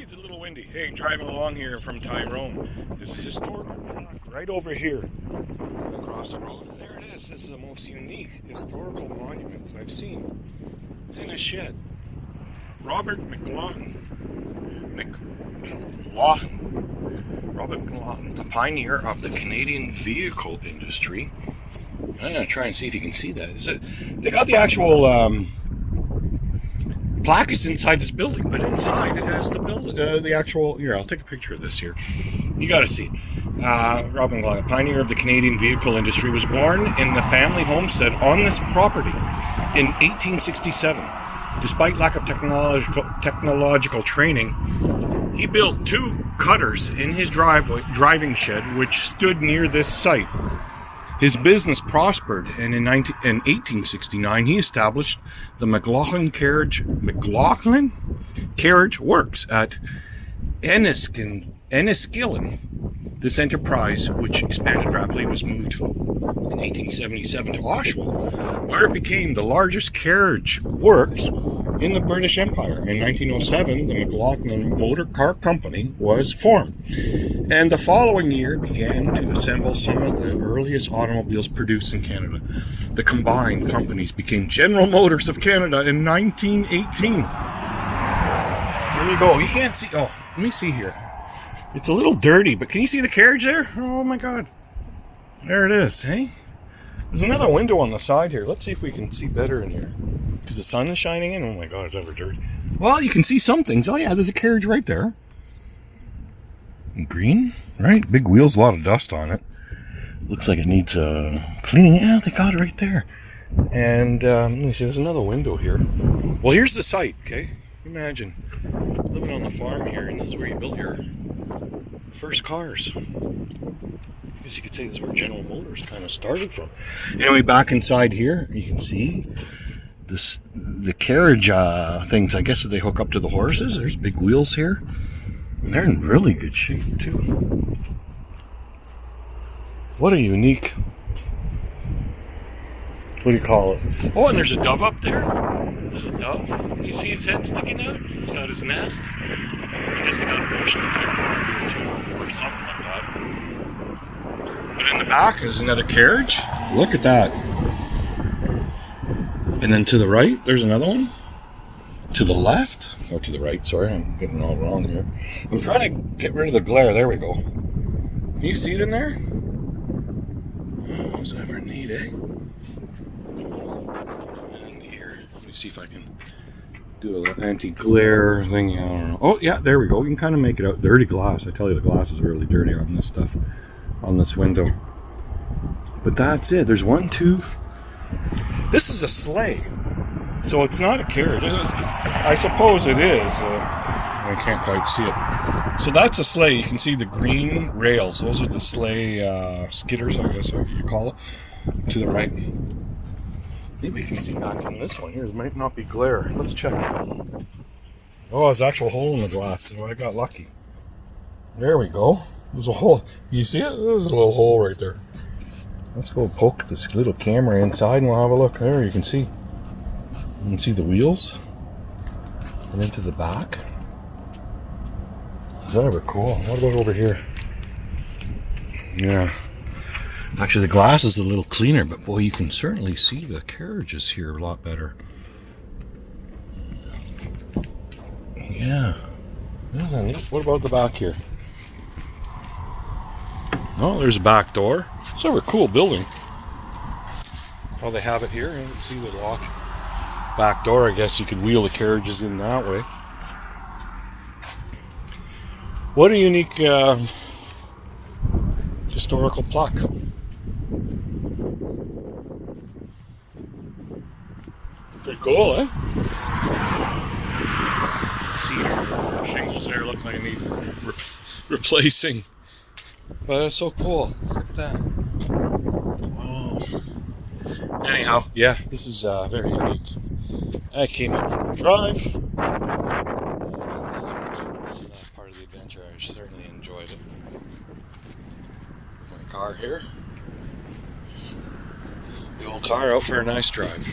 It's a little windy. Hey, driving along here from Tyrone. There's a historical plaque right over here across the road. There it is. This is the most unique historical monument that I've seen. It's in a shed. Robert McLaughlin, the pioneer of the Canadian vehicle industry. I'm going to try and see if you can see that. They got the actual plaque is inside this building, but inside it has the actual. Here, I'll take a picture of this here. You got to see it. Robert McLaughlin, pioneer of the Canadian vehicle industry, was born in the family homestead on this property in 1867. Despite lack of technological training, he built 2 cutters in his driving shed, which stood near this site. His business prospered, and in 1869 he established the McLaughlin Carriage Works at Enniskillen. This enterprise, which expanded rapidly, was moved in 1877 to Oshawa, where it became the largest carriage works in the British Empire. In 1907, the McLaughlin Motor Car Company was formed, and the following year began to assemble some of the earliest automobiles produced in Canada. The combined companies became General Motors of Canada in 1918. There you go. You can't see. Oh, let me see here. It's a little dirty, but can you see the carriage there? Oh my God. There it is, hey? There's another window on the side here. Let's see if we can see better in here. Because the sun is shining in. Oh my God, it's ever dirty. Well, you can see some things. Oh yeah, there's a carriage right there. Green, right? Big wheels, a lot of dust on it. Looks like it needs cleaning. Yeah, they got it right there. And let me see, there's another window here. Well, here's the site, okay? Imagine living on the farm here, and this is where you built your first cars. I guess you could say this is where General Motors kind of started from. Anyway, back inside here, you can see the carriage things, I guess, that they hook up to the horses. There's big wheels here. And they're in really good shape, too. What a unique... What do you call it? Oh, and there's a dove up there. There's a dove. You see his head sticking out? He's got his nest. I guess they got a motion detector or something like that. But in the back is another carriage. Look at that. And then to the right, there's another one. To the left, or to the right, sorry, I'm getting it all wrong here. I'm trying to get rid of the glare. There we go. Do you see it in there? Oh, it's never neat, eh? And here, let me see if I can do a little anti-glare thing. I don't know. Oh, yeah, there we go. You can kind of make it out. Dirty glass. I tell you, the glass is really dirty on this stuff, on this window. But that's it. There's 1, 2. This is a sleigh. So it's not a carriage. I suppose it is. I can't quite see it. So that's a sleigh. You can see the green rails. Those are the sleigh skidders, I guess you call it. To the right. Maybe you can see back in this one here. It might not be glare. Let's check. Oh, there's an actual hole in the glass. So I got lucky. There we go. There's a hole. You see it? There's a little hole right there. Let's go poke this little camera inside and we'll have a look. There, you can see. You can see the wheels. And into the back. Is that ever cool? What about over here? Yeah. Actually, the glass is a little cleaner, but boy, you can certainly see the carriages here a lot better. Yeah. Isn't that neat? What about the back here? Oh, there's a back door. It's a cool building. Oh, they have it here. You can see the lock. Back door, I guess you could wheel the carriages in that way. What a unique historical plaque. Pretty cool, eh? Cedar shingles there look like I need replacing. But it's so cool. Look at that. Wow. Anyhow, yeah, this is very unique. I came out for a drive. It's part of the adventure. I certainly enjoyed it. My car here. The old car out for a nice drive.